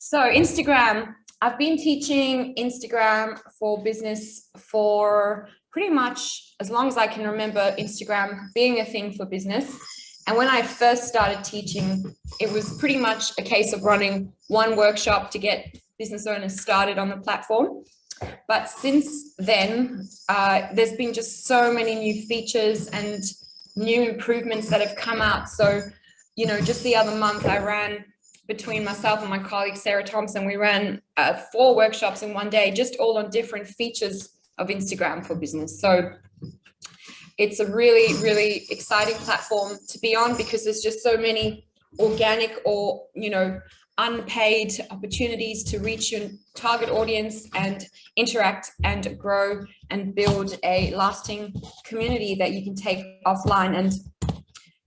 So Instagram, I've been teaching Instagram for business for pretty much as long as I can remember Instagram being a thing for business. And when I first started teaching, it was pretty much a case of running one workshop to get business owners started on the platform. But since then, there's been just so many new features and new improvements that have come out. So, you know, just the other month I ran, between myself and my colleague Sarah Thompson, we ran 4 workshops in one day, just all on different features of Instagram for business. So it's a really, really exciting platform to be on because there's just so many organic or, you know, unpaid opportunities to reach your target audience and interact and grow and build a lasting community that you can take offline. And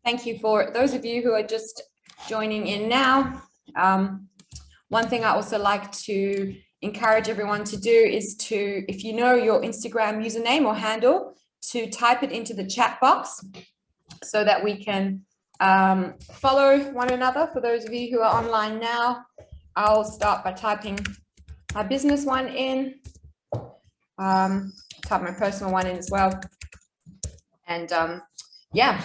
thank you for those of you who are just joining in now. One thing I also like to encourage everyone to do is to, if you know your Instagram username or handle, to type it into the chat box so that we can follow one another. For those of you who are online now, I'll start by typing my business one in, type my personal one in as well. And yeah,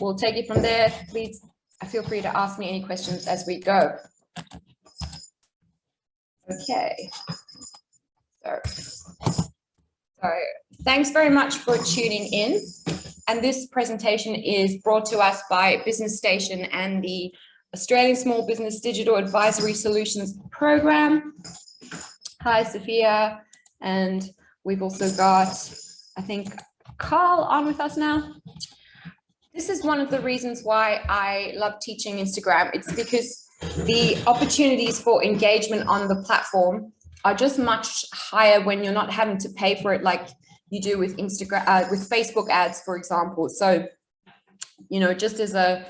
we'll take it from there. Please feel free to ask me any questions as we go. Okay. So thanks very much for tuning in. And this presentation is brought to us by Business Station and the Australian Small Business Digital Advisory Solutions Program. Hi, Sophia. And we've also got, I think, Carl on with us now. This is one of the reasons why I love teaching Instagram. It's because the opportunities for engagement on the platform are just much higher when you're not having to pay for it like you do with Instagram, with Facebook ads, for example. So, you know, just as a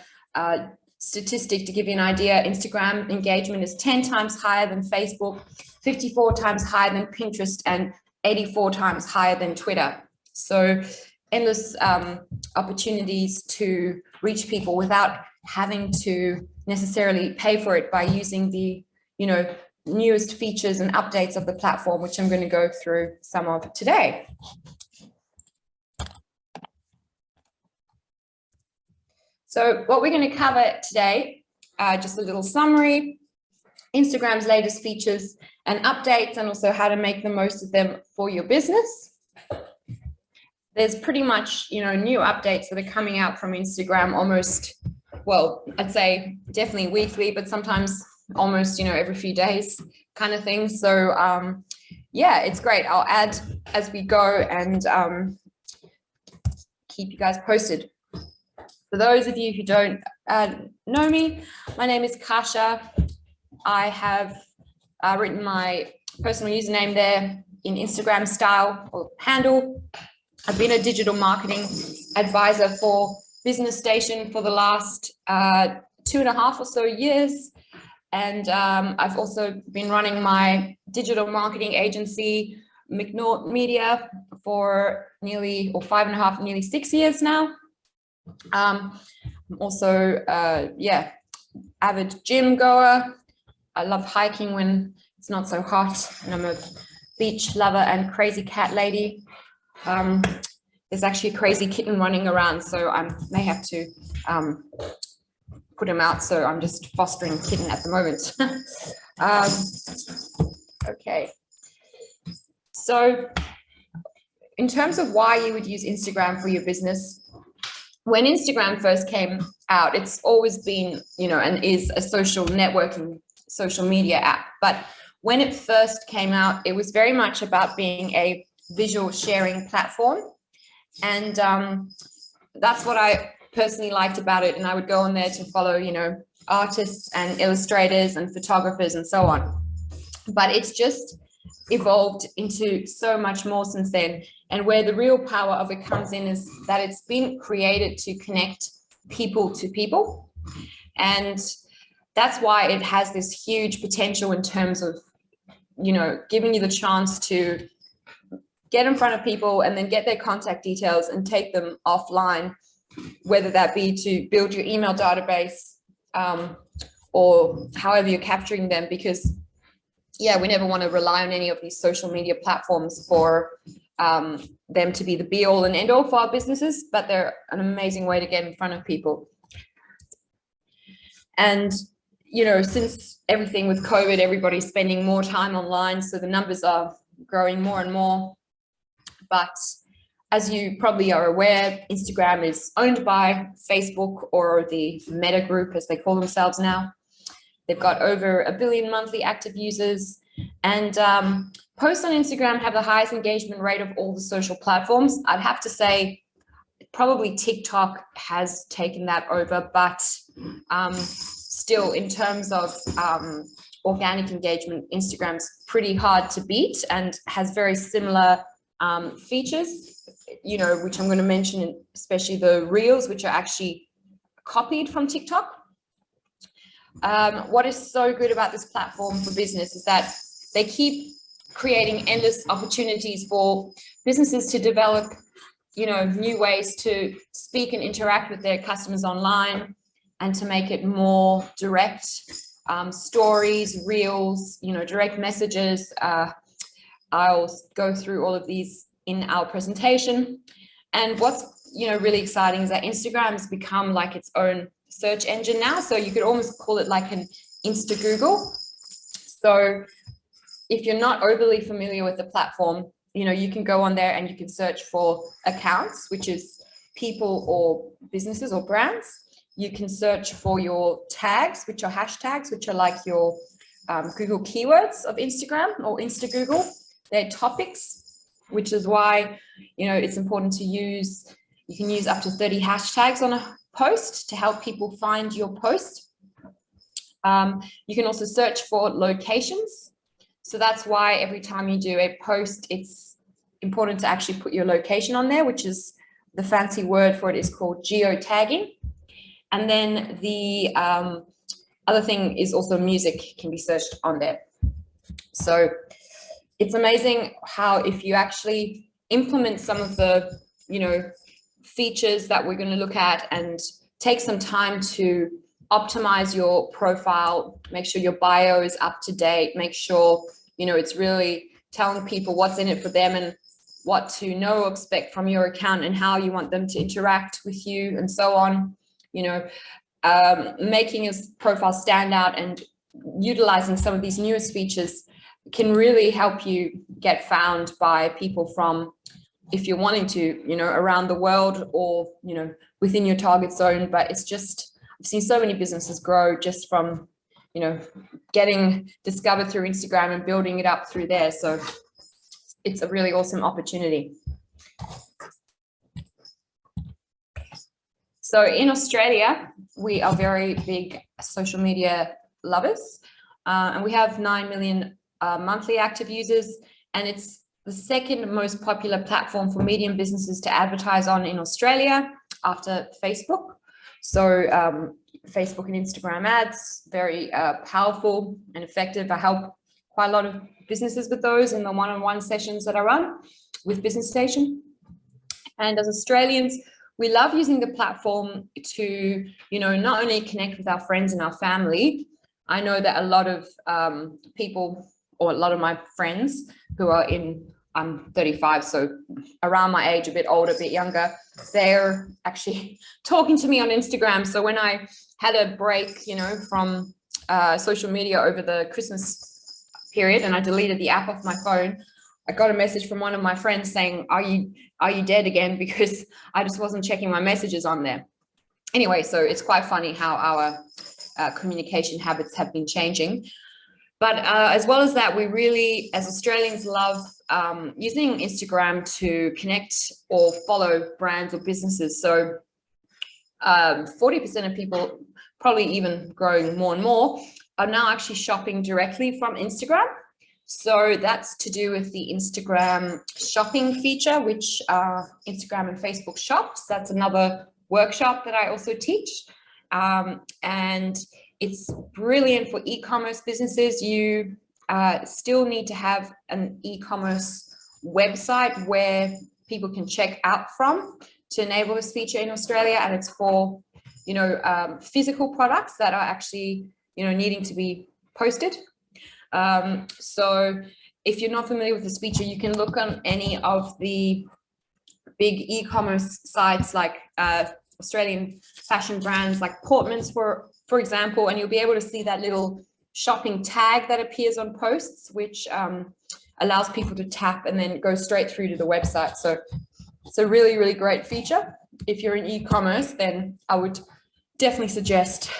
statistic to give you an idea, Instagram engagement is 10 times higher than Facebook, 54 times higher than Pinterest, and 84 times higher than Twitter. So endless opportunities to reach people without having to necessarily pay for it by using the, you know, newest features and updates of the platform, which I'm going to go through some of today. So what we're going to cover today, just a little summary, Instagram's latest features and updates, and also how to make the most of them for your business. There's pretty much, you know, new updates that are coming out from Instagram almost, well, I'd say definitely weekly, but sometimes almost, you know, every few days kind of thing. So yeah, it's great. I'll add as we go and keep you guys posted. For those of you who don't know me, my name is Kasia. I have written my personal username there in Instagram style or handle. I've been a digital marketing advisor for Business Station for the last 2.5 or so years. And I've also been running my digital marketing agency, McNaught Media, for nearly, or 5.5, nearly 6 years now. I'm also, yeah, avid gym goer. I love hiking when it's not so hot, and I'm a beach lover and crazy cat lady. There's actually a crazy kitten running around, so I may have to put him out. So I'm just fostering a kitten at the moment. Okay. So in terms of why you would use Instagram for your business, when Instagram first came out, it's always been, you know, and is a social networking, social media app. But when it first came out, it was very much about being a visual sharing platform. And that's what I personally liked about it. And I would go on there to follow, you know, artists and illustrators and photographers and so on. But it's just evolved into so much more since then. And where the real power of it comes in is that it's been created to connect people to people. And that's why it has this huge potential in terms of, you know, giving you the chance to get in front of people and then get their contact details and take them offline, whether that be to build your email database or however you're capturing them, because yeah, we never want to rely on any of these social media platforms for them to be the be all and end all for our businesses, but they're an amazing way to get in front of people. And, you know, since everything with COVID, everybody's spending more time online, so the numbers are growing more and more. But as you probably are aware, Instagram is owned by Facebook, or the Meta Group, as they call themselves now. They've got over 1 billion monthly active users, and posts on Instagram have the highest engagement rate of all the social platforms. I'd have to say probably TikTok has taken that over, but still, in terms of organic engagement, Instagram's pretty hard to beat and has very similar features, you know, which I'm going to mention, especially the Reels, which are actually copied from TikTok. What is so good about this platform for business is that they keep creating endless opportunities for businesses to develop, you know, new ways to speak and interact with their customers online, and to make it more direct. Stories, Reels, you know, direct messages. I'll go through all of these in our presentation. And what's, you know, really exciting is that Instagram has become like its own search engine now. So you could almost call it like an Insta Google. So if you're not overly familiar with the platform, you know, you can go on there and you can search for accounts, which is people or businesses or brands. You can search for your tags, which are hashtags, which are like your Google keywords of Instagram or Insta Google. They're topics, which is why, you know, it's important to use, you can use up to 30 hashtags on a post to help people find your post. You can also search for locations. So that's why every time you do a post, it's important to actually put your location on there, which is the fancy word for it is called geotagging. And then the other thing is also music can be searched on there. So it's amazing how if you actually implement some of the, you know, features that we're going to look at and take some time to optimize your profile, make sure your bio is up to date, make sure, you know, it's really telling people what's in it for them and what to know or expect from your account and how you want them to interact with you and so on. You know, making your profile stand out and utilizing some of these newest features can really help you get found by people from, if you're wanting to, you know, around the world or, you know, within your target zone. But it's just, I've seen so many businesses grow just from, you know, getting discovered through Instagram and building it up through there. So it's a really awesome opportunity. So in Australia, we are very big social media lovers, and we have 9 million monthly active users, and it's the second most popular platform for medium businesses to advertise on in Australia after Facebook. So Facebook and Instagram ads, very powerful and effective. I help quite a lot of businesses with those in the one-on-one sessions that I run with Business Station. And as Australians, we love using the platform to, you know, not only connect with our friends and our family. I know that a lot of people, or a lot of my friends who are I'm 35, so around my age, a bit older, a bit younger, they're actually talking to me on Instagram. So when I had a break, you know, from social media over the Christmas period, and I deleted the app off my phone, I got a message from one of my friends saying, are you dead again? Because I just wasn't checking my messages on there. Anyway, so it's quite funny how our communication habits have been changing. But as well as that, we really, as Australians, love using Instagram to connect or follow brands or businesses. So 40% of people, probably even growing more and more, are now actually shopping directly from Instagram. So that's to do with the Instagram shopping feature, which Instagram and Facebook shops. That's another workshop that I also teach. And it's brilliant for e-commerce businesses. You still need to have an e-commerce website where people can check out from to enable this feature in Australia. And it's for, you know, physical products that are actually, needing to be posted. So if you're not familiar with this feature, you can look on any of the big e-commerce sites like Australian fashion brands like Portman's, for example, and you'll be able to see that little shopping tag that appears on posts, which allows people to tap and then go straight through to the website. So it's a really, really great feature. If you're in e-commerce, then I would definitely suggest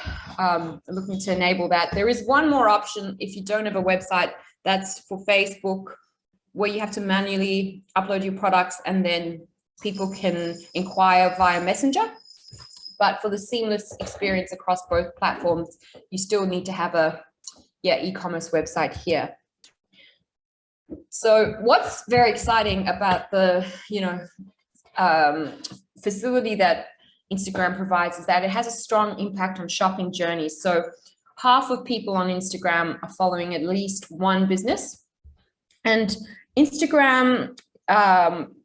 looking to enable that. There is one more option if you don't have a website, that's for Facebook, where you have to manually upload your products and then people can inquire via Messenger. But for the seamless experience across both platforms, you still need to have a e-commerce website here. So what's very exciting about the facility that Instagram provides is that it has a strong impact on shopping journeys. So half of people on Instagram are following at least one business, and Instagram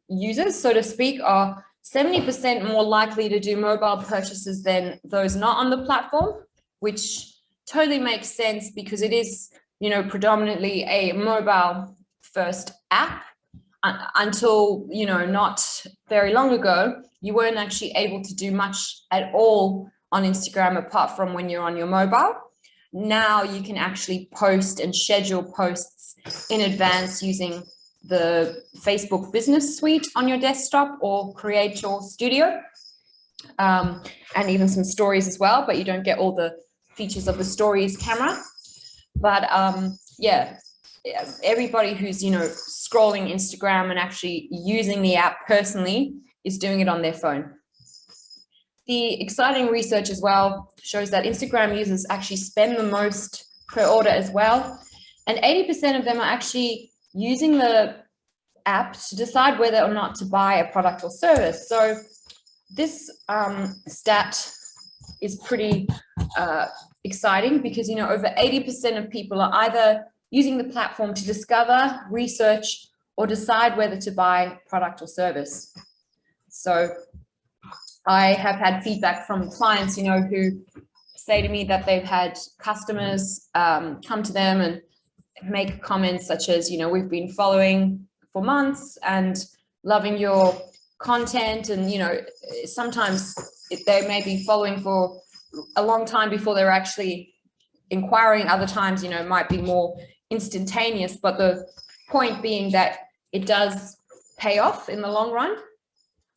users, so to speak, are 70% more likely to do mobile purchases than those not on the platform, which totally makes sense because it is, predominantly a mobile first app. Until, not very long ago, you weren't actually able to do much at all on Instagram apart from when you're on your mobile. Now you can actually post and schedule posts in advance using the Facebook Business Suite on your desktop or Create Your Studio, and even some stories as well, but you don't get all the features of the stories camera. But everybody who's, scrolling Instagram and actually using the app personally is doing it on their phone. The exciting research as well shows that Instagram users actually spend the most per order as well. And 80% of them are actually using the app to decide whether or not to buy a product or service. So this stat is pretty exciting because, over 80% of people are either using the platform to discover, research, or decide whether to buy product or service. So I have had feedback from clients, who say to me that they've had customers come to them and make comments such as, we've been following for months and loving your content. And, sometimes they may be following for a long time before they're actually inquiring. Other times, it might be more instantaneous, but the point being that it does pay off in the long run,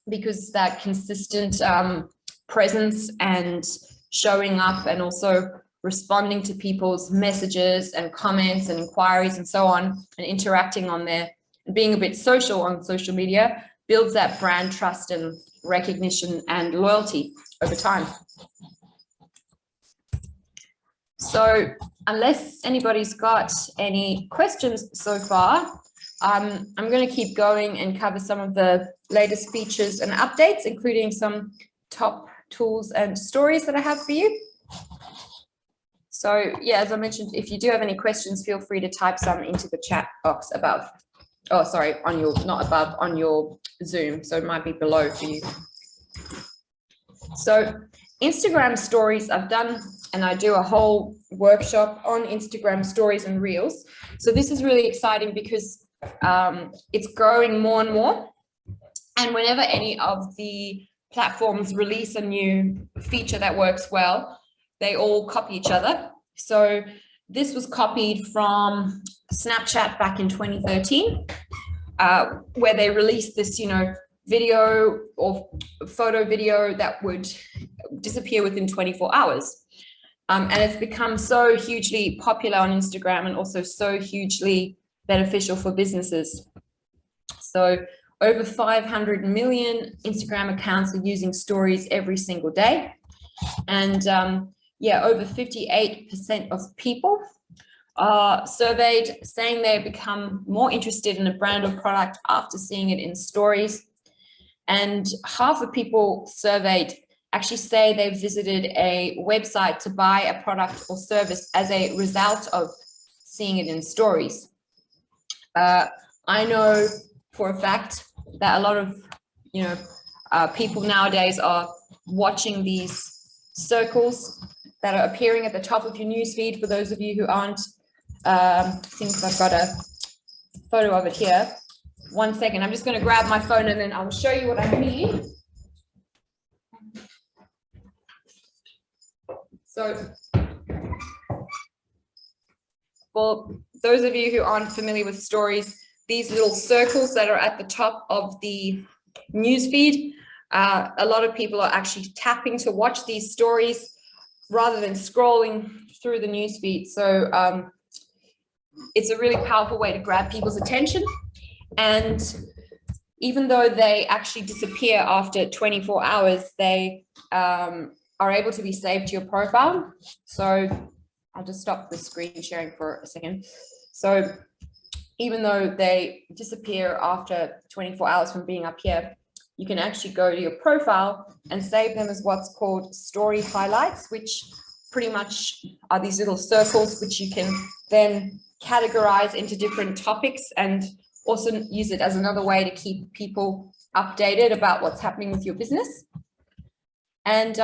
because that consistent presence and showing up and also responding to people's messages and comments and inquiries and so on, and interacting on there and being a bit social on social media builds that brand trust and recognition and loyalty over time. So unless anybody's got any questions so far, I'm going to keep going and cover some of the latest features and updates, including some top tools and stories that I have for you. So as I mentioned, if you do have any questions, feel free to type some into the chat box above. Oh, sorry, on your, not above, on your Zoom. So it might be below for you. So Instagram stories, I've done, and I do a whole workshop on Instagram stories and reels. So this is really exciting because it's growing more and more. And whenever any of the platforms release a new feature that works well, they all copy each other. So this was copied from Snapchat back in 2013, where they released this, video or photo video that would disappear within 24 hours. And it's become so hugely popular on Instagram and also so hugely beneficial for businesses. So over 500 million Instagram accounts are using stories every single day. And over 58% of people are surveyed saying they become more interested in a brand or product after seeing it in stories. And half of people surveyed actually say they've visited a website to buy a product or service as a result of seeing it in stories. I know for a fact that a lot of people nowadays are watching these circles that are appearing at the top of your newsfeed. For those of you who aren't, since I've got a photo of it here. 1 second, I'm just going to grab my phone and then I'll show you what I mean. So for those of you who aren't familiar with stories, these little circles that are at the top of the newsfeed, a lot of people are actually tapping to watch these stories rather than scrolling through the newsfeed. So it's a really powerful way to grab people's attention. And even though they actually disappear after 24 hours, they are able to be saved to your profile. So I'll just stop the screen sharing for a second. So even though they disappear after 24 hours from being up here, you can actually go to your profile and save them as what's called story highlights, which pretty much are these little circles, which you can then categorize into different topics and also use it as another way to keep people updated about what's happening with your business. And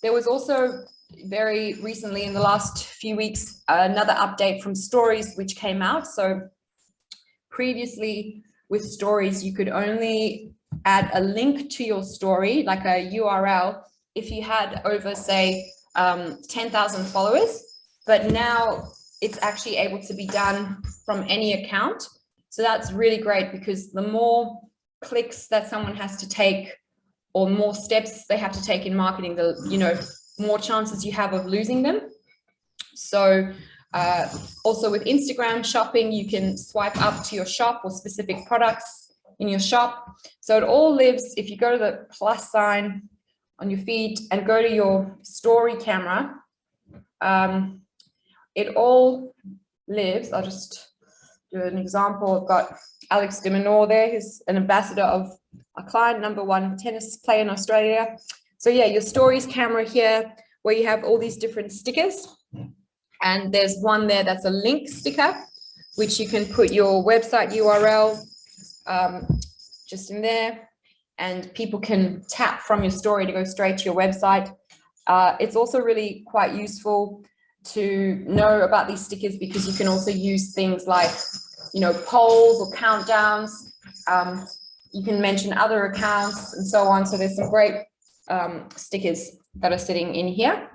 there was also very recently in the last few weeks, another update from stories which came out. So previously with stories, you could only add a link to your story, like a URL, if you had over, say, 10,000 followers, but now it's actually able to be done from any account. So that's really great, because the more clicks that someone has to take or more steps they have to take in marketing, the more chances you have of losing them. So also with Instagram shopping, you can swipe up to your shop or specific products in your shop. So it all lives, if you go to the plus sign on your feed and go to your story camera, it all lives. I'll just do an example. I've got Alex de Minaur there, who's an ambassador of our client, #1 tennis player in Australia. So yeah, your stories camera here, where you have all these different stickers. And there's one there that's a link sticker, which you can put your website URL just in there, and people can tap from your story to go straight to your website. It's also really quite useful to know about these stickers, because you can also use things like, polls or countdowns. You can mention other accounts and so on. So there's some great stickers that are sitting in here.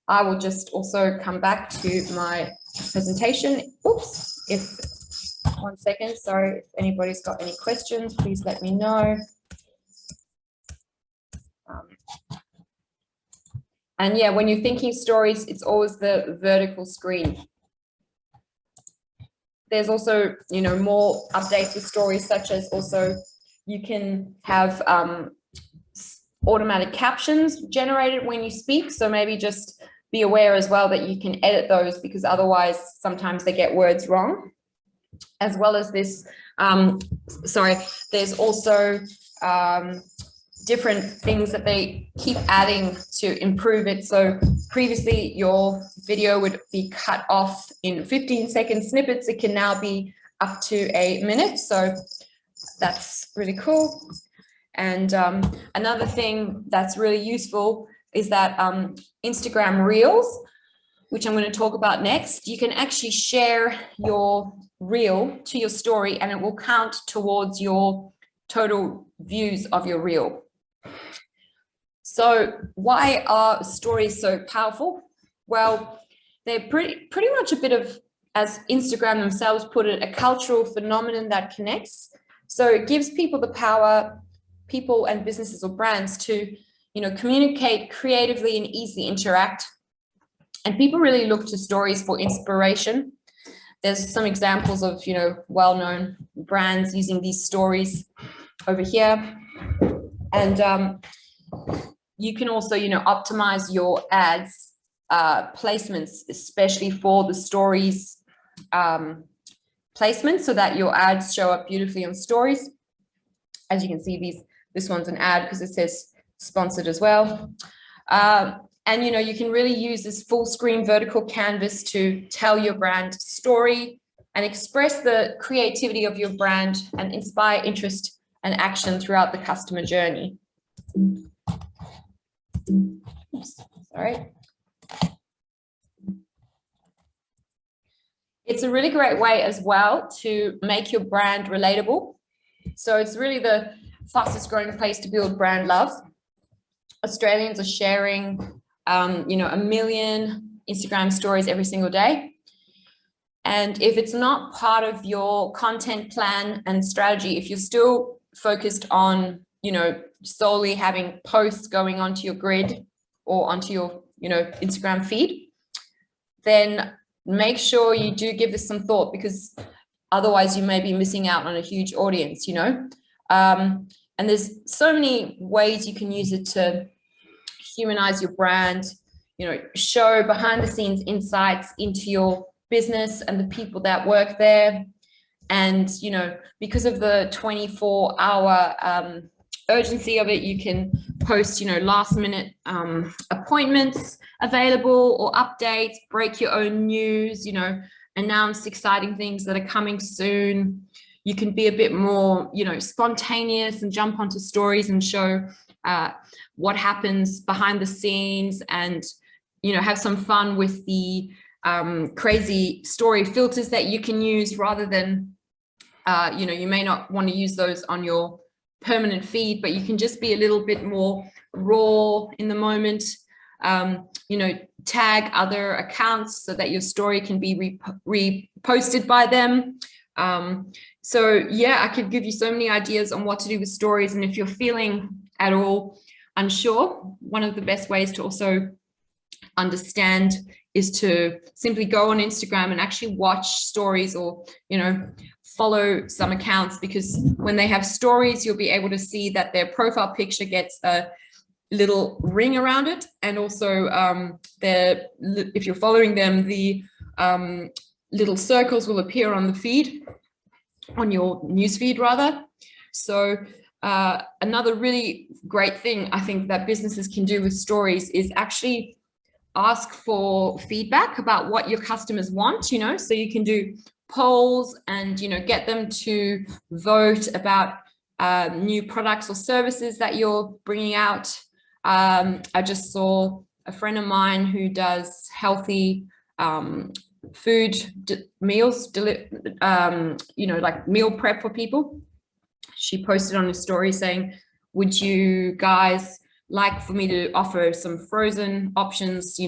I will just also come back to my presentation. Oops, 1 second, sorry, if anybody's got any questions, please let me know. And yeah, when you're thinking stories, it's always the vertical screen. There's also, more updates with stories, such as also you can have automatic captions generated when you speak. So maybe just be aware as well that you can edit those, because otherwise sometimes they get words wrong. As well as this, there's also different things that they keep adding to improve it. So previously your video would be cut off in 15-second snippets. It can now be up to a minute. So that's really cool. And another thing that's really useful is that Instagram Reels, which I'm going to talk about next, you can actually share your reel to your story and it will count towards your total views of your reel. So why are stories so powerful? Well, they're pretty much a bit of, as Instagram themselves put it, a cultural phenomenon that connects. So it gives people the power, people and businesses or brands, to communicate creatively and easily interact. And people really look to stories for inspiration. There's some examples of, well-known brands using these stories over here. And you can also, optimize your ads placements, especially for the stories placement, so that your ads show up beautifully on stories. As you can see, this one's an ad because it says sponsored as well. And, you can really use this full screen vertical canvas to tell your brand story and express the creativity of your brand and inspire interest and action throughout the customer journey. Oops, sorry. It's a really great way as well to make your brand relatable. So it's really the fastest growing place to build brand love. Australians are sharing, 1 million Instagram stories every single day. And if it's not part of your content plan and strategy, if you're still focused on, solely having posts going onto your grid or onto your, Instagram feed, then make sure you do give this some thought, because otherwise you may be missing out on a huge audience, and there's so many ways you can use it to humanize your brand, show behind the scenes insights into your business and the people that work there. And, because of the 24-hour urgency of it, you can post, last minute appointments available or updates, break your own news, announce exciting things that are coming soon. You can be a bit more, spontaneous and jump onto stories and show what happens behind the scenes, and, have some fun with the crazy story filters that you can use, rather than, you may not want to use those on your permanent feed, but you can just be a little bit more raw in the moment, tag other accounts so that your story can be reposted by them. So yeah, I could give you so many ideas on what to do with stories. And if you're feeling at all unsure, one of the best ways to also understand is to simply go on Instagram and actually watch stories, or, follow some accounts, because when they have stories, you'll be able to see that their profile picture gets a little ring around it. And also if you're following them, the little circles will appear on the feed, on your news feed rather. So another really great thing I think that businesses can do with stories is actually ask for feedback about what your customers want, so you can do polls and, get them to vote about new products or services that you're bringing out. I just saw a friend of mine who does healthy food meals, like meal prep for people. She posted on a story saying, would you guys like for me to offer some frozen options,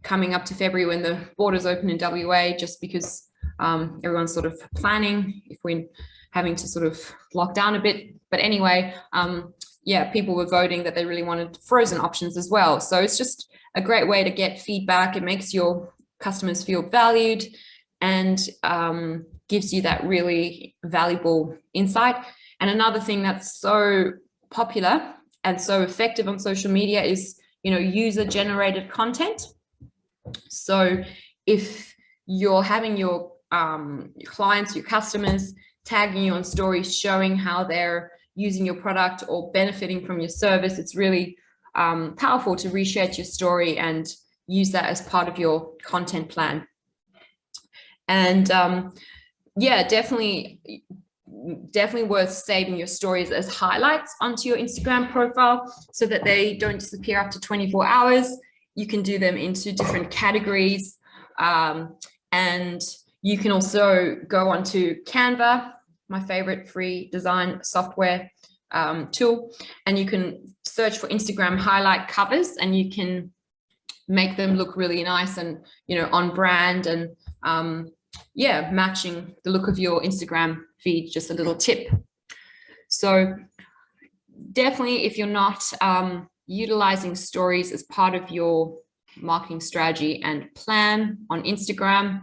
coming up to February when the borders open in WA, just because everyone's sort of planning if we're having to sort of lock down a bit. But anyway, people were voting that they really wanted frozen options as well. So it's just a great way to get feedback. It makes your customers feel valued, and gives you that really valuable insight. And another thing that's so popular and so effective on social media is, user generated content. So if you're having your clients, your customers tagging you on stories, showing how they're using your product or benefiting from your service, it's really powerful to reshare your story and use that as part of your content plan. And definitely worth saving your stories as highlights onto your Instagram profile so that they don't disappear after 24 hours. You can do them into different categories. And you can also go onto Canva, my favorite free design software tool, and you can search for Instagram highlight covers, and you can make them look really nice and, on brand, and matching the look of your Instagram feed. Just a little tip. So definitely, if you're not utilizing stories as part of your marketing strategy and plan on Instagram,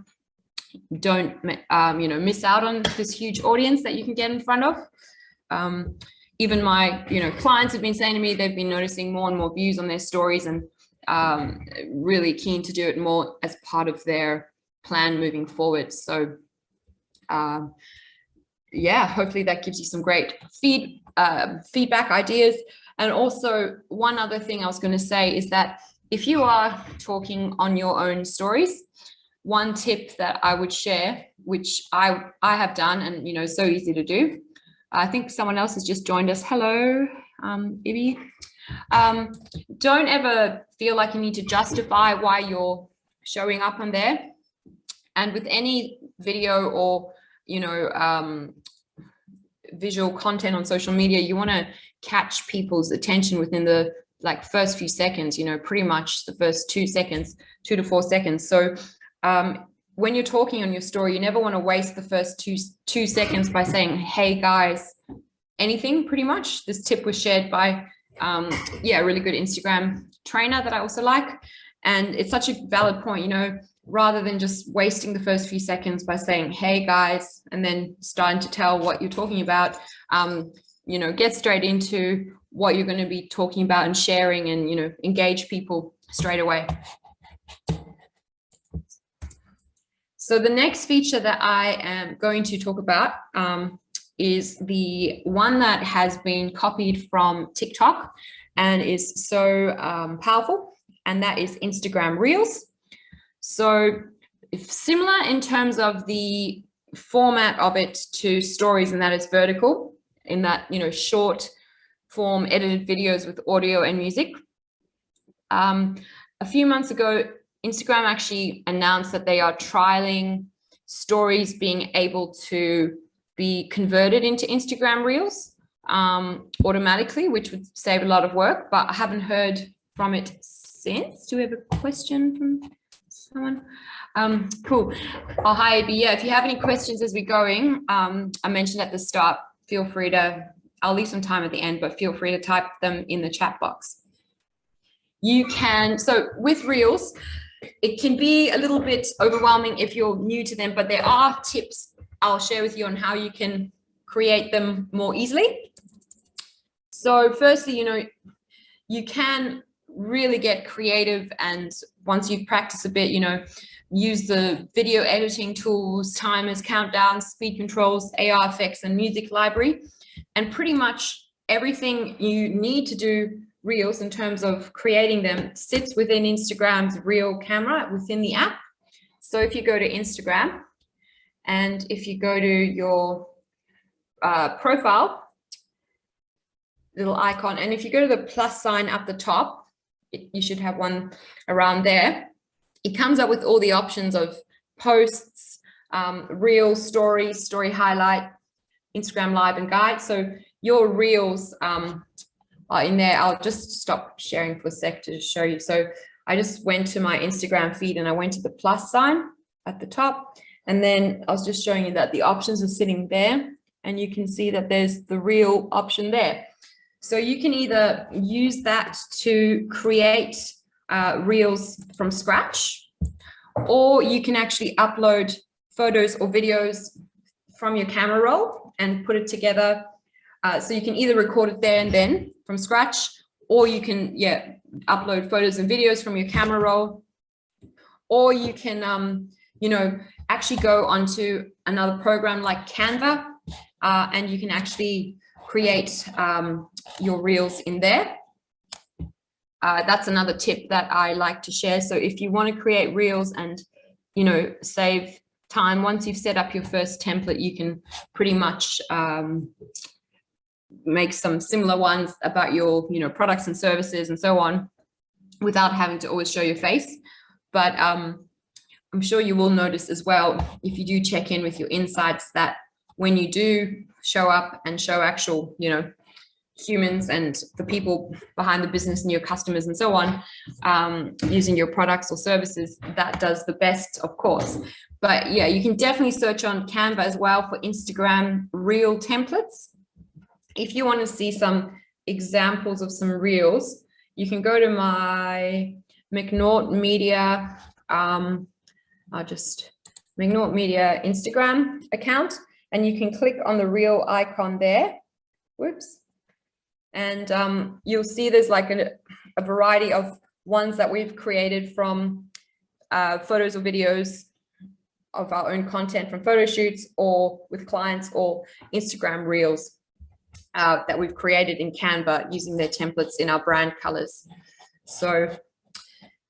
don't miss out on this huge audience that you can get in front of. Even my clients have been saying to me they've been noticing more and more views on their stories, and really keen to do it more as part of their plan moving forward. So hopefully that gives you some great feedback ideas. And also, one other thing I was going to say is that if you are talking on your own stories, one tip that I would share, which I have done, and so easy to do. I think someone else has just joined us. Hello, Ibby. Don't ever feel like you need to justify why you're showing up on there. And with any video or, you know, visual content on social media, you want to catch people's attention within the first few seconds, you know, pretty much the first 2 seconds, 2 to 4 seconds. So when you're talking on your story, you never want to waste the first two seconds by saying, hey guys, anything. Pretty much. This tip was shared by a really good Instagram trainer that I also like. And it's such a valid point, you know, rather than just wasting the first few seconds by saying, hey guys, and then starting to tell what you're talking about, you know, get straight into what you're going to be talking about and sharing, and, you know, engage people straight away. So the next feature that I am going to talk about is the one that has been copied from TikTok and is so powerful, and that is Instagram Reels. So if similar in terms of the format of it to stories, and that it's vertical, in that, you know, short form edited videos with audio and music. A few months ago, Instagram actually announced that they are trialing stories being able to be converted into Instagram Reels automatically, which would save a lot of work, but I haven't heard from it since. Do we have a question from someone? Cool. Oh, hi, AB. Yeah, if you have any questions as we're going, I mentioned at the start, feel free to, I'll leave some time at the end, but feel free to type them in the chat box. You can, so with Reels, it can be a little bit overwhelming if you're new to them, but there are tips I'll share with you on how you can create them more easily. So firstly, you know, you can really get creative, and once you've practiced a bit, you know, use the video editing tools, timers, countdowns, speed controls, AR effects, and music library. And pretty much everything you need to do Reels in terms of creating them sits within Instagram's Reel camera within the app. So if you go to Instagram, and if you go to your profile, little icon, and if you go to the plus sign up the top, you should have one around there. It comes up with all the options of posts, Reel, stories, story highlight, Instagram live, and guide. So your Reels are in there. I'll just stop sharing for a sec to show you. So I just went to my Instagram feed and I went to the plus sign at the top. And then I was just showing you that the options are sitting there, and you can see that there's the Reel option there. So you can either use that to create Reels from scratch, or you can actually upload photos or videos from your camera roll and put it together. So you can either record it there and then from scratch, or you can, upload photos and videos from your camera roll, or you can, you know, actually go onto another program like Canva, and you can actually create your Reels in there. That's another tip that I like to share. So if you want to create Reels and, you know, save time, once you've set up your first template, you can pretty much make some similar ones about your, you know, products and services and so on, without having to always show your face. But I'm sure you will notice as well, if you do check in with your insights, that when you do show up and show actual, you know, humans and the people behind the business and your customers and so on, using your products or services, that does the best, of course. But yeah, you can definitely search on Canva as well for Instagram Reel templates. If you want to see some examples of some Reels, you can go to my McNaught Media, McNaught Media Instagram account, and you can click on the Reel icon there. Whoops. And you'll see there's like a variety of ones that we've created from photos or videos of our own content from photo shoots or with clients, or Instagram Reels that we've created in Canva using their templates in our brand colors. So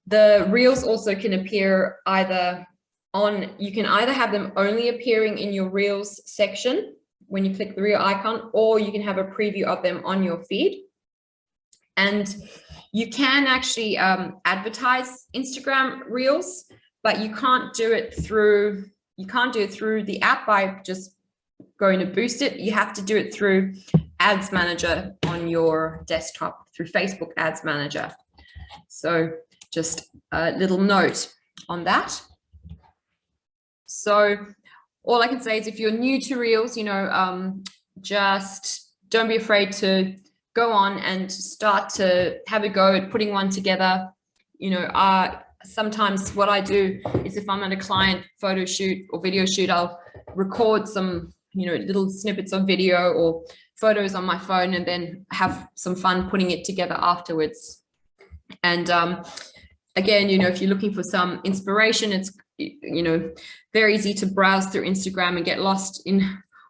the Reels also can appear either on, you can either have them only appearing in your Reels section when you click the Reel icon, or you can have a preview of them on your feed. And you can actually advertise Instagram Reels, but you can't do it through the app by just going to boost it. You have to do it through Ads Manager on your desktop, through Facebook Ads Manager. So just a little note on that. So all I can say is if you're new to Reels, you know, just don't be afraid to go on and start to have a go at putting one together. You know, sometimes what I do is if I'm at a client photo shoot or video shoot, I'll record some, you know, little snippets of video or photos on my phone and then have some fun putting it together afterwards. And again, you know, if you're looking for some inspiration, it's, you know, very easy to browse through Instagram and get lost in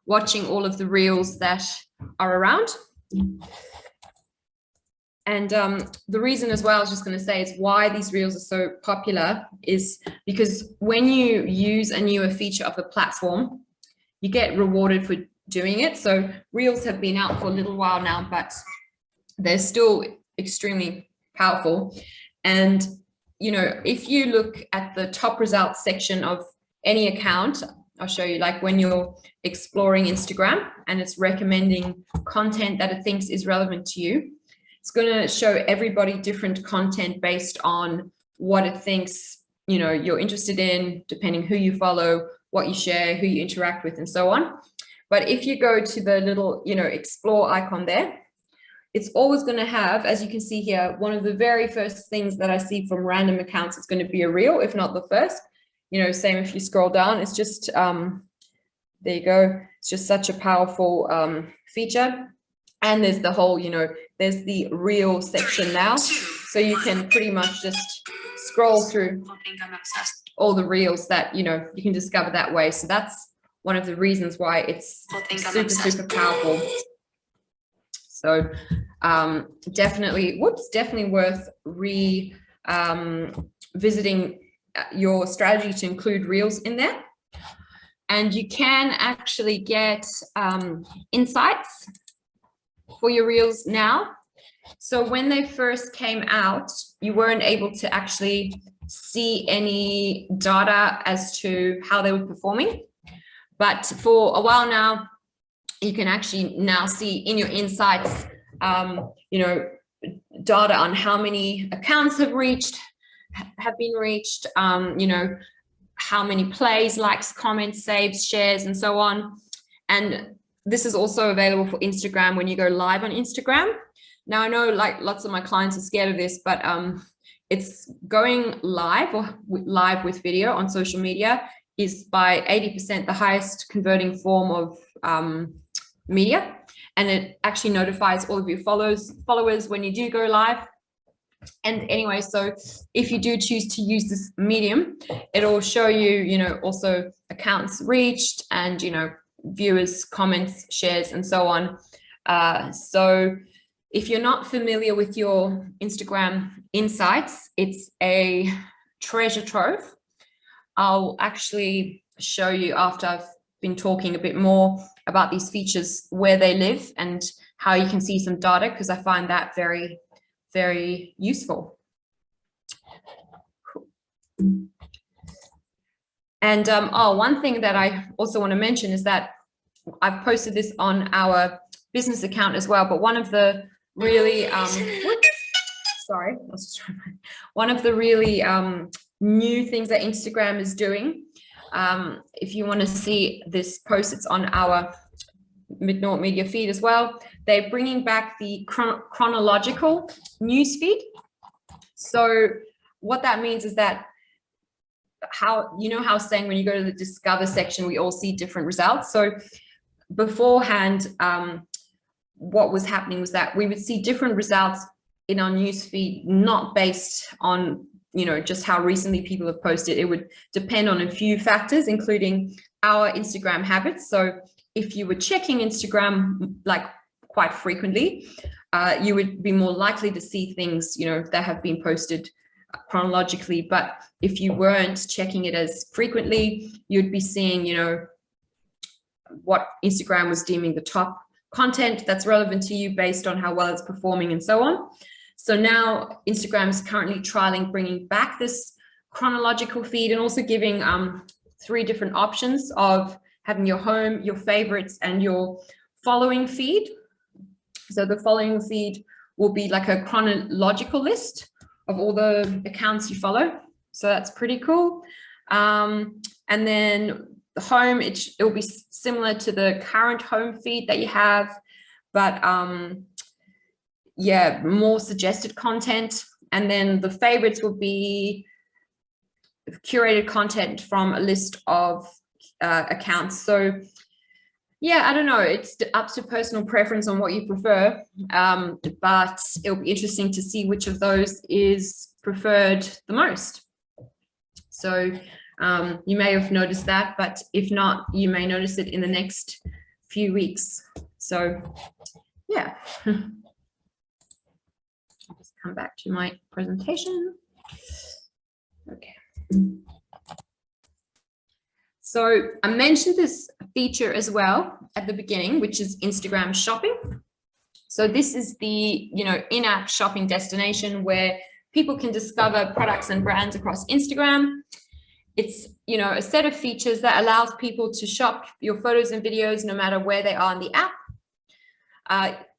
watching all of the reels that are around. And the reason as well, I was just going to say, is why these reels are so popular is because when you use a newer feature of the platform, you get rewarded for doing it. So reels have been out for a little while now, but they're still extremely powerful. And, you know, if you look at the top results section of any account, I'll show you, like when you're exploring Instagram and it's recommending content that it thinks is relevant to you, it's going to show everybody different content based on what it thinks, you know, you're interested in, depending who you follow, what you share, who you interact with, and so on. But if you go to the little, you know, explore icon there, it's always going to have, as you can see here, one of the very first things that I see from random accounts is going to be a reel, if not the first. You know, same if you scroll down, it's just, there you go. It's just such a powerful feature. And there's the whole, you know, there's the reel section now. So you can pretty much just scroll through all the reels that, you know, you can discover that way. So that's one of the reasons why it's super, super powerful. So definitely worth visiting your strategy to include reels in there. And you can actually get insights for your reels now. So when they first came out, you weren't able to actually see any data as to how they were performing. But for a while now, you can actually now see in your insights, you know, data on how many accounts have been reached, you know, how many plays, likes, comments, saves, shares, and so on. And this is also available for Instagram when you go live on Instagram. Now, I know like lots of my clients are scared of this, but it's going live or live with video on social media is by 80% the highest converting form of media. And it actually notifies all of your followers when you do go live. And anyway, so if you do choose to use this medium, it'll show you, you know, also accounts reached and, you know, viewers, comments, shares, and so on. So if you're not familiar with your Instagram insights, it's a treasure trove. I'll actually show you after I've been talking a bit more about these features, where they live and how you can see some data, because I find that very, very useful. Cool. And one thing that I also want to mention is that I've posted this on our business account as well, but one of the really, one of the really new things that Instagram is doing, if you want to see this post, it's on our McNaught Media feed as well. They're bringing back the chronological news feed. So what that means is that how I was saying, when you go to the discover section, we all see different results. So beforehand, what was happening was that we would see different results in our news feed, not based on, you know, just how recently people have posted. It would depend on a few factors, including our Instagram habits. So if you were checking Instagram like quite frequently, you would be more likely to see things, you know, that have been posted chronologically. But if you weren't checking it as frequently, you'd be seeing, you know, what Instagram was deeming the top content that's relevant to you based on how well it's performing and so on. So now Instagram is currently trialing bringing back this chronological feed, and also giving 3 different options of having your home, your favorites, and your following feed. So the following feed will be like a chronological list of all the accounts you follow. So that's pretty cool. And then the home, it'll be similar to the current home feed that you have, but yeah, more suggested content. And then the favorites will be curated content from a list of accounts. So yeah, I don't know, it's up to personal preference on what you prefer, but it'll be interesting to see which of those is preferred the most. So you may have noticed that, but if not, you may notice it in the next few weeks. So yeah. I'll just come back to my presentation. Okay. So I mentioned this feature as well at the beginning, which is Instagram shopping. So this is the, in-app shopping destination where people can discover products and brands across Instagram. It's, a set of features that allows people to shop your photos and videos no matter where they are in the app.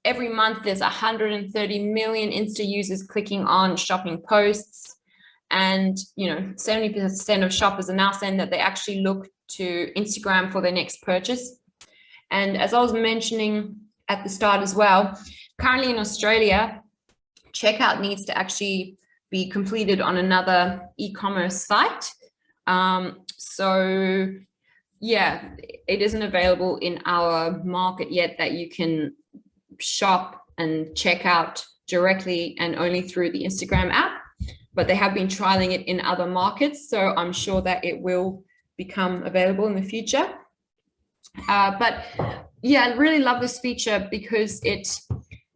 Every month, there's 130 million Insta users clicking on shopping posts. And, 70% of shoppers are now saying that they actually look to Instagram for their next purchase. And as I was mentioning at the start as well, currently in Australia, checkout needs to actually be completed on another e-commerce site. So yeah, it isn't available in our market yet that you can shop and check out directly and only through the Instagram app, but they have been trialing it in other markets. So I'm sure that it will become available in the future. But yeah, I really love this feature because it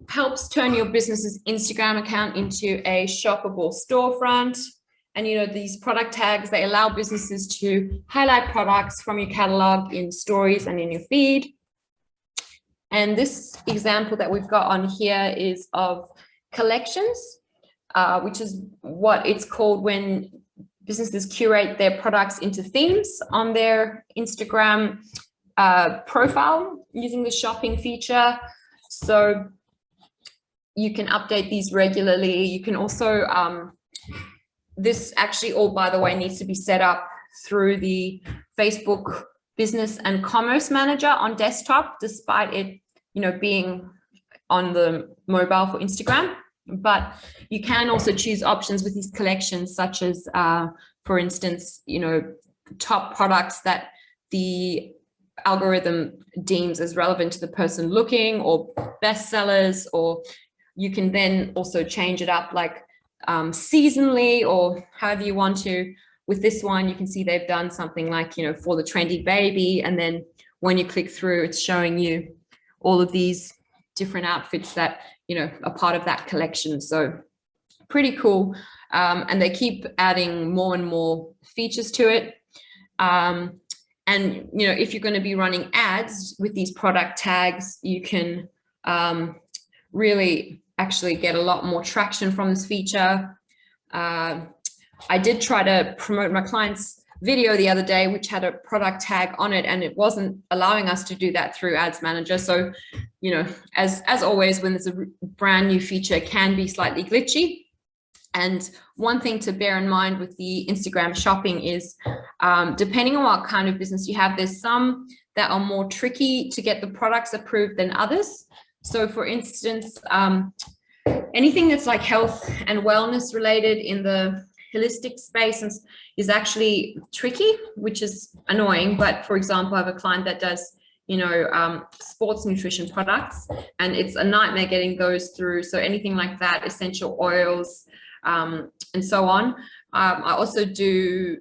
helps turn your business's Instagram account into a shoppable storefront. And, these product tags, they allow businesses to highlight products from your catalog in stories and in your feed. And this example that we've got on here is of collections, which is what it's called when businesses curate their products into themes on their Instagram profile using the shopping feature. So you can update these regularly. You can also, this actually all, by the way, needs to be set up through the Facebook Business and Commerce Manager on desktop, despite it, being on the mobile for Instagram. But you can also choose options with these collections, such as, for instance, top products that the algorithm deems as relevant to the person looking, or bestsellers, or you can then also change it up like seasonally or however you want to. With this one, you can see they've done something like, for the trendy baby. And then when you click through, it's showing you all of these different outfits that, are part of that collection. So pretty cool. And they keep adding more and more features to it. And, if you're going to be running ads with these product tags, you can really actually get a lot more traction from this feature. I did try to promote my client's video the other day, which had a product tag on it, and it wasn't allowing us to do that through Ads Manager. So, as always, when there's a brand new feature, it can be slightly glitchy. And one thing to bear in mind with the Instagram shopping is, depending on what kind of business you have, there's some that are more tricky to get the products approved than others. So for instance, anything that's like health and wellness related in the holistic space is actually tricky, which is annoying. But for example, I have a client that does, sports nutrition products, and it's a nightmare getting those through. So anything like that, essential oils, and so on. I also do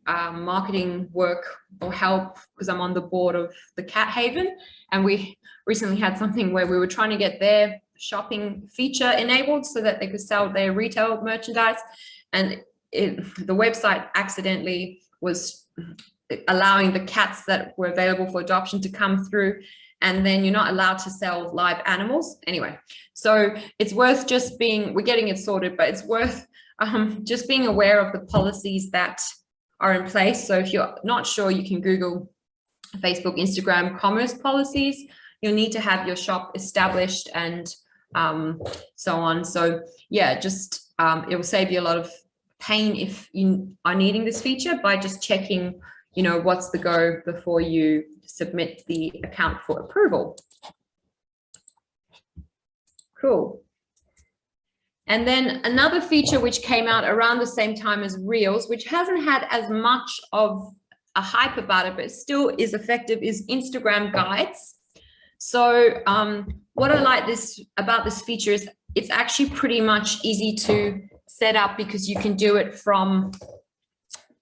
marketing work or help because I'm on the board of the Cat Haven, and we recently had something where we were trying to get their shopping feature enabled so that they could sell their retail merchandise, and the website accidentally was allowing the cats that were available for adoption to come through, and then you're not allowed to sell live animals anyway. So it's worth we're getting it sorted, but it's worth just being aware of the policies that are in place. So if you're not sure, you can Google Facebook, Instagram commerce policies. You'll need to have your shop established and so on. So yeah, just it will save you a lot of pain if you are needing this feature by just checking, you know, what's the go before you submit the account for approval. Cool. And then another feature which came out around the same time as Reels, which hasn't had as much of a hype about it, but still is effective, is Instagram guides. So what I like about this feature is it's actually pretty much easy to set up because you can do it from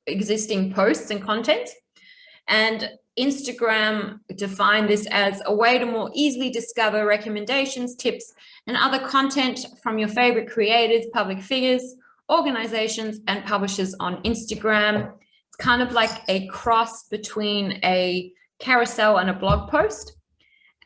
existing posts and content. And Instagram defined this as a way to more easily discover recommendations, tips, and other content from your favorite creators, public figures, organizations, and publishers on Instagram. It's kind of like a cross between a carousel and a blog post.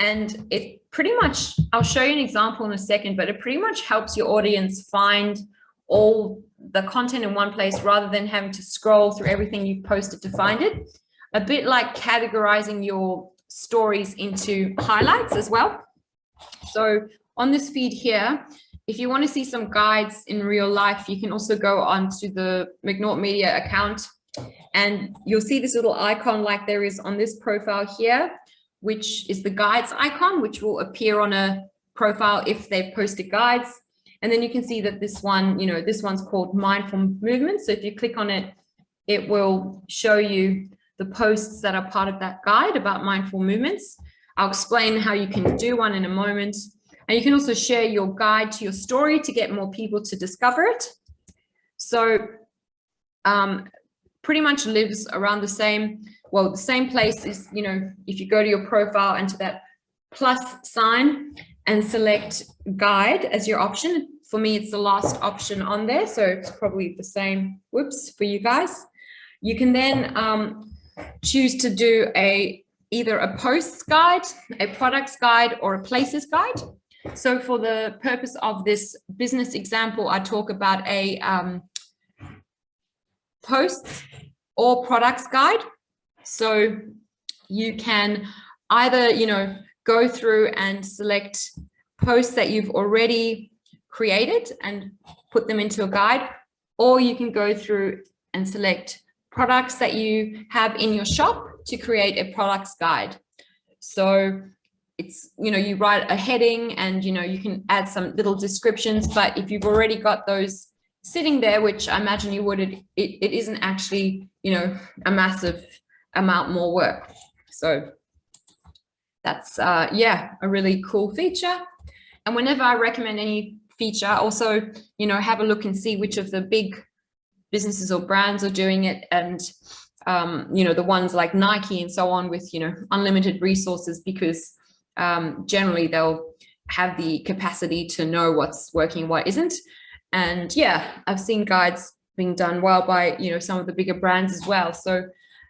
And it pretty much, I'll show you an example in a second, but it pretty much helps your audience find all the content in one place rather than having to scroll through everything you posted to find it. A bit like categorizing your stories into highlights as well. So on this feed here, if you want to see some guides in real life, you can also go onto the McNaught Media account and you'll see this little icon like there is on this profile here, which is the guides icon, which will appear on a profile if they've posted guides. And then you can see that this one, you know, this one's called Mindful Movement. So if you click on it, it will show you the posts that are part of that guide about mindful movements. I'll explain how you can do one in a moment. And you can also share your guide to your story to get more people to discover it. So pretty much lives around the same, well, the same place is, you know, if you go to your profile and to that plus sign and select guide as your option. For me, it's the last option on there. So it's probably the same, whoops, for you guys. You can then choose to do either a posts guide, a products guide, or a places guide. So for the purpose of this business example, I talk about a posts or products guide. So you can either, you know, go through and select posts that you've already created and put them into a guide, or you can go through and select products that you have in your shop to create a products guide. So it's, you know, you write a heading and, you know, you can add some little descriptions, but if you've already got those sitting there, which I imagine you would, it isn't actually, you know, a massive amount more work. So that's, yeah, a really cool feature. And whenever I recommend any feature, also, you know, have a look and see which of the big businesses or brands are doing it, and you know, the ones like Nike and so on with, you know, unlimited resources, because generally they'll have the capacity to know what's working and what isn't. And yeah, I've seen guides being done well by, you know, some of the bigger brands as well. So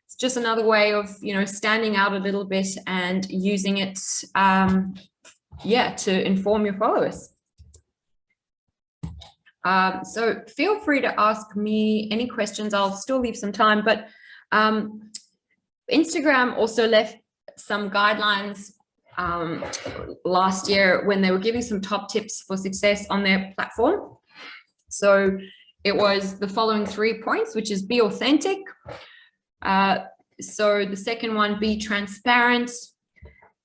it's just another way of, you know, standing out a little bit and using it, yeah, to inform your followers. So feel free to ask me any questions. I'll still leave some time, but Instagram also left some guidelines last year when they were giving some top tips for success on their platform. So it was the following 3 points, which is be authentic. So the second one, be transparent.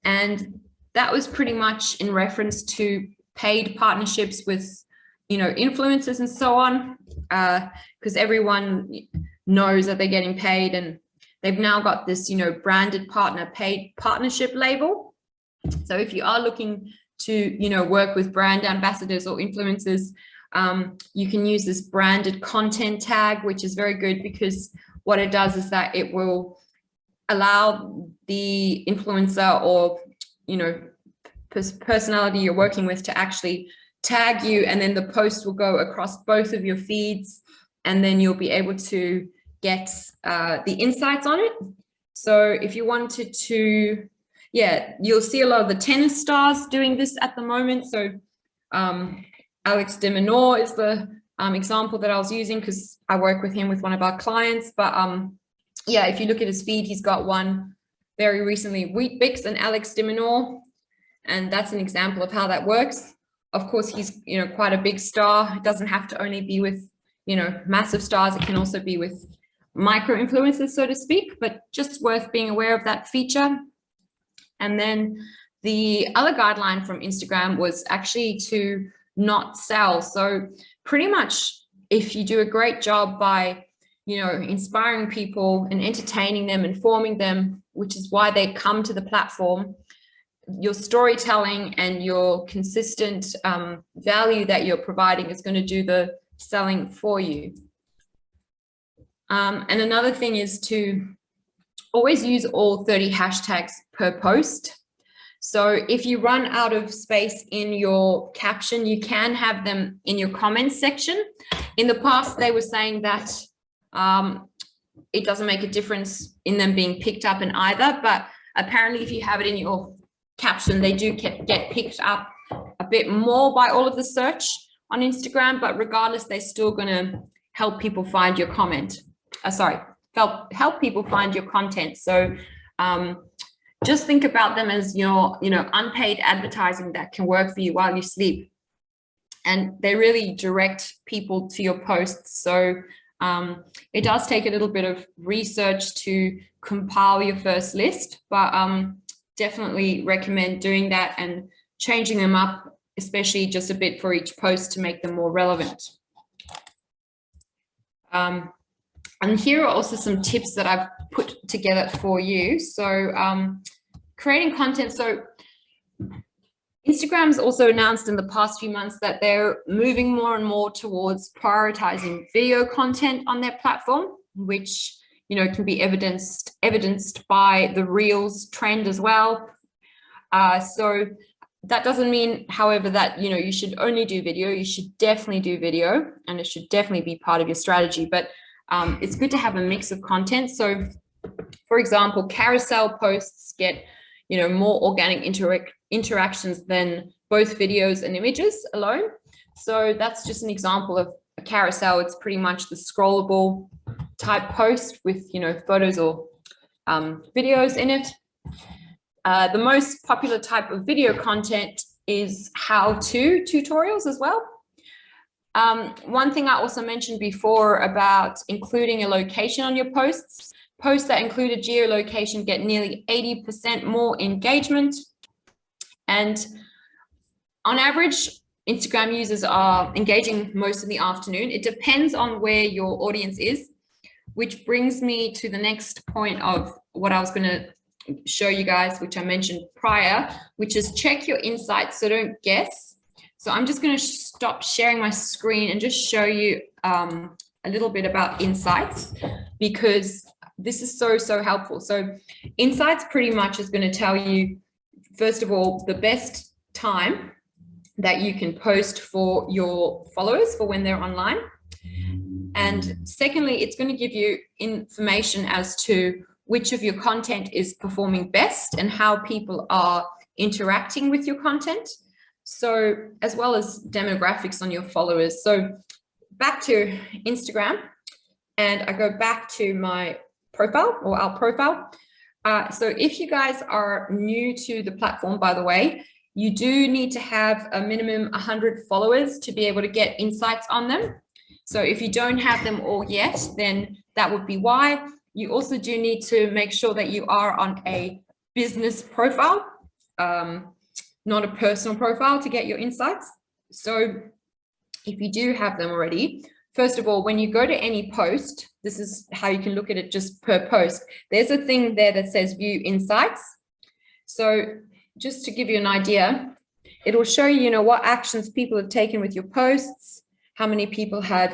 And that was pretty much in reference to paid partnerships with, you know, influencers and so on, because everyone knows that they're getting paid, and they've now got this, you know, branded partner paid partnership label. So if you are looking to, you know, work with brand ambassadors or influencers, you can use this branded content tag, which is very good, because what it does is that it will allow the influencer or, you know, personality you're working with to actually tag you, and then the post will go across both of your feeds, and then you'll be able to get the insights on it. So if you wanted to, yeah, you'll see a lot of the tennis stars doing this at the moment. So Alex de Minaur is the example that I was using because I work with him with one of our clients. But yeah, if you look at his feed, he's got one very recently, Wheat Bix and Alex Diminor, and that's an example of how that works. Of course, he's quite a big star. It doesn't have to only be with massive stars. It can also be with micro influencers, so to speak, but just worth being aware of that feature. And then the other guideline from Instagram was actually to not sell. So pretty much if you do a great job by, inspiring people and entertaining them, informing them, which is why they come to the platform, your storytelling and your consistent value that you're providing is going to do the selling for you. And another thing is to always use all 30 hashtags per post. So if you run out of space in your caption, you can have them in your comments section. In the past, they were saying that it doesn't make a difference in them being picked up in either, but apparently if you have it in your caption, they do get picked up a bit more by all of the search on Instagram, but regardless, they're still going to help people find your comment. Help people find your content. So just think about them as your, unpaid advertising that can work for you while you sleep. And they really direct people to your posts. So it does take a little bit of research to compile your first list, but definitely recommend doing that and changing them up, especially just a bit for each post to make them more relevant. And here are also some tips that I've put together for you. So creating content. So Instagram's also announced in the past few months that they're moving more and more towards prioritizing video content on their platform, which can be evidenced by the Reels trend as well. So that doesn't mean, however, that you should only do video. You should definitely do video, and it should definitely be part of your strategy. But it's good to have a mix of content. So, for example, carousel posts get more organic interactions than both videos and images alone. So that's just an example of a carousel. It's pretty much the scrollable type post with photos or videos in it. The most popular type of video content is how-to tutorials as well. One thing I also mentioned before about including a location on your posts. Posts that include a geolocation get nearly 80% more engagement. And on average, Instagram users are engaging most in the afternoon. It depends on where your audience is, which brings me to the next point of what I was going to show you guys, which I mentioned prior, which is check your insights, so don't guess. So I'm just going to stop sharing my screen and just show you a little bit about insights, because this is so helpful. So insights pretty much is going to tell you, first of all, the best time that you can post for your followers for when they're online. And secondly, it's going to give you information as to which of your content is performing best and how people are interacting with your content. So as well as demographics on your followers. So back to Instagram, and I go back to my profile or our profile. So if you guys are new to the platform, by the way, you do need to have a minimum 100 followers to be able to get insights on them. So if you don't have them all yet, then that would be why. You also do need to make sure that you are on a business profile, not a personal profile, to get your insights. So if you do have them already, first of all, when you go to any post, this is how you can look at it just per post. There's a thing there that says view insights. So just to give you an idea, it'll show you, what actions people have taken with your posts, how many people have,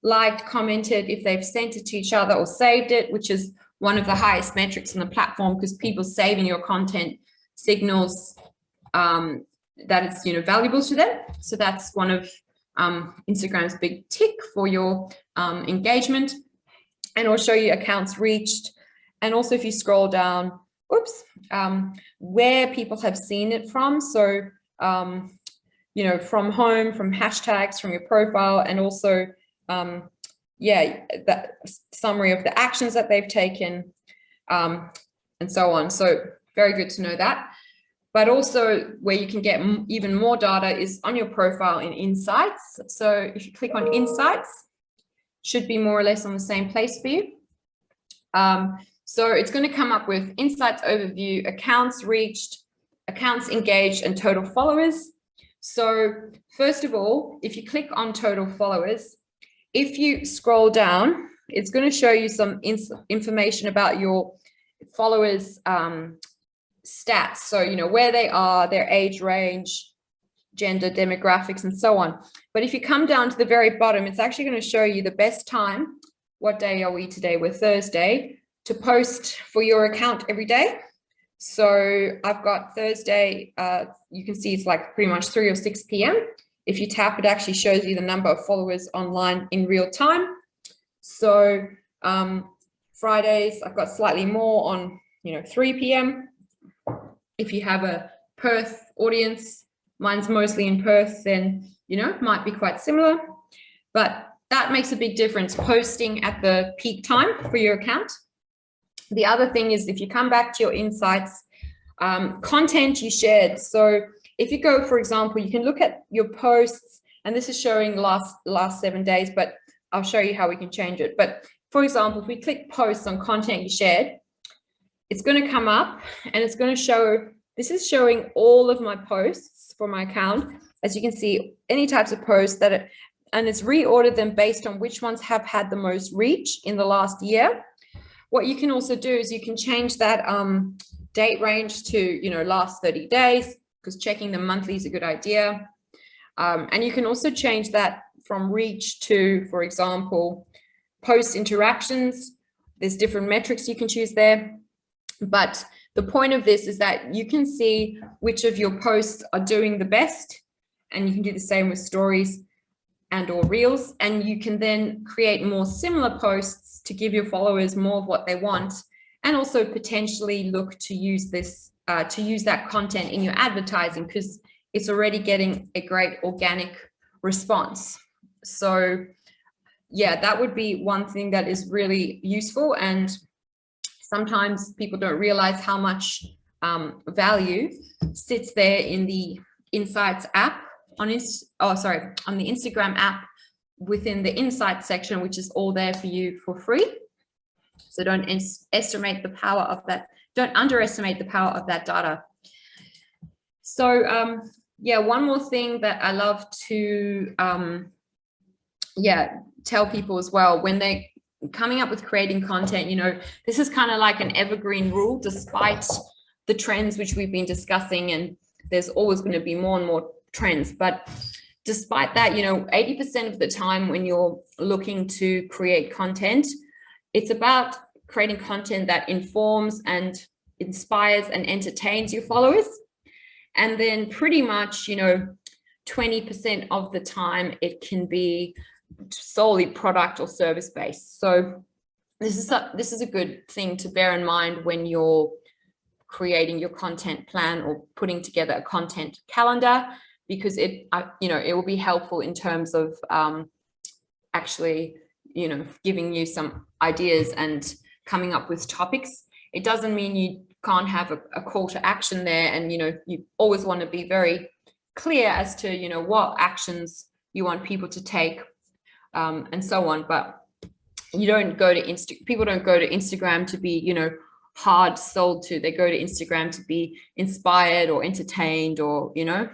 liked, commented, if they've sent it to each other or saved it, which is one of the highest metrics on the platform, because people saving your content signals that it's, valuable to them. So that's one of Instagram's big tick for your engagement. And it'll show you accounts reached. And also if you scroll down, where people have seen it from. So you know, from home, from hashtags, from your profile, and also, yeah, that summary of the actions that they've taken, and so on. So very good to know that. But also where you can get even more data is on your profile in Insights. So if you click on Insights, should be more or less on the same place for you. So it's going to come up with Insights overview, accounts reached, accounts engaged, and total followers. So first of all, if you click on total followers, if you scroll down, it's going to show you some information about your followers' stats. So, you know, where they are, their age range, gender, demographics, and so on. But if you come down to the very bottom, it's actually going to show you the best time. What day are we today? We're Thursday, to post for your account every day. So I've got Thursday, you can see it's like pretty much 3 or 6 p.m. If you tap, it actually shows you the number of followers online in real time. So Fridays, I've got slightly more on, you know, 3 p.m. If you have a Perth audience, mine's mostly in Perth, then, you know, might be quite similar. But that makes a big difference, posting at the peak time for your account. The other thing is if you come back to your Insights, content you shared. So if you go, for example, you can look at your posts, and this is showing last 7 days, but I'll show you how we can change it. But for example, if we click posts on content you shared, it's going to come up and it's going to show, this is showing all of my posts for my account. As you can see, any types of posts that, and it's reordered them based on which ones have had the most reach in the last year. What you can also do is you can change that date range to, you know, last 30 days, because checking the monthly is a good idea. And you can also change that from reach to, for example, post interactions. There's different metrics you can choose there. But the point of this is that you can see which of your posts are doing the best, and you can do the same with stories and or reels, and you can then create more similar posts to give your followers more of what they want, and also potentially look to use this to use that content in your advertising, because it's already getting a great organic response. So yeah, that would be one thing that is really useful, and sometimes people don't realize how much value sits there in the Insights app on the Instagram app within the Insights section, which is all there for you for free. So don't estimate the power of that. Don't underestimate the power of that data. So yeah, one more thing that I love to tell people as well, when they're coming up with creating content, you know, this is kind of like an evergreen rule, despite the trends which we've been discussing, and there's always going to be more and more trends. But despite that, you know, 80% of the time when you're looking to create content, it's about creating content that informs and inspires and entertains your followers. And then pretty much, you know, 20% of the time it can be solely product or service based. So this is a good thing to bear in mind when you're creating your content plan or putting together a content calendar, because it will be helpful in terms of actually, you know, giving you some ideas and coming up with topics. It doesn't mean you can't have a call to action there, and, you know, you always want to be very clear as to, you know, what actions you want people to take, and so on. But you don't go to people don't go to Instagram to be, you know, hard sold to. They go to Instagram to be inspired or entertained, or, you know,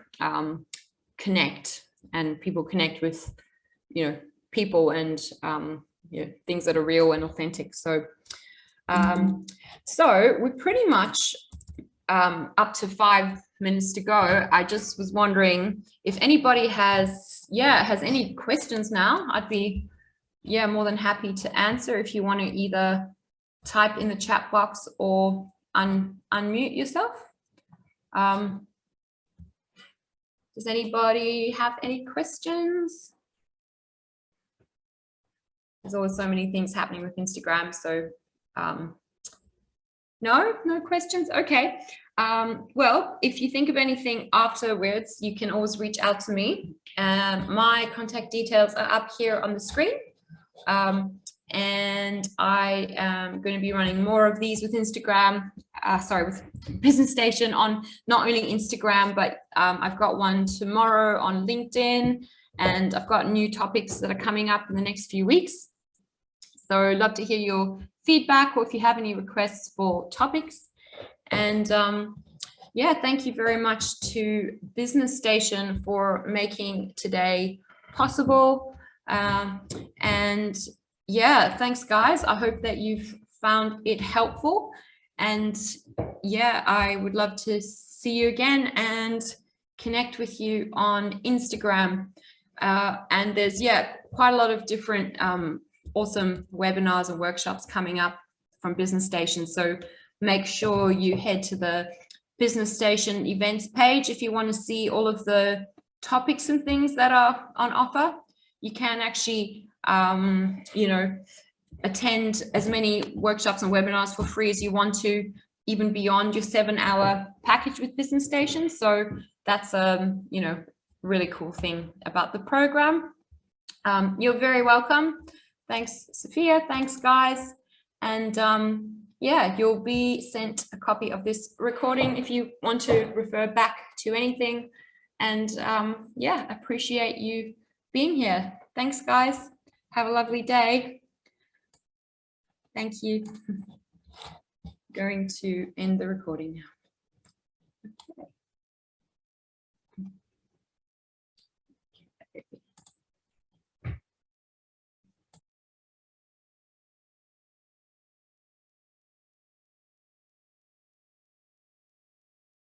connect, and people connect with, you know, people and you know, things that are real and authentic. So so we're pretty much up to 5 minutes to go. I just was wondering if anybody has any questions now. I'd be more than happy to answer. If you want to either type in the chat box or unmute yourself. Does anybody have any questions? There's always so many things happening with Instagram, so No questions? Okay. Well, if you think of anything afterwards, you can always reach out to me. My contact details are up here on the screen. And I am going to be running more of these with Instagram, with Business Station on not only Instagram, but I've got one tomorrow on LinkedIn, and I've got new topics that are coming up in the next few weeks. So I'd love to hear your feedback, or if you have any requests for topics. And yeah, thank you very much to Business Station for making today possible. And yeah, thanks guys. I hope that you've found it helpful. And yeah, I would love to see you again and connect with you on Instagram. And there's, quite a lot of different awesome webinars and workshops coming up from Business Station. So make sure you head to the Business Station events page if you want to see all of the topics and things that are on offer. You can actually, attend as many workshops and webinars for free as you want to, even beyond your 7-hour package with Business Station. So that's really cool thing about the program. You're very welcome. Thanks, Sophia. Thanks, guys. And you'll be sent a copy of this recording if you want to refer back to anything. And appreciate you being here. Thanks, guys. Have a lovely day. Thank you. Going to end the recording now.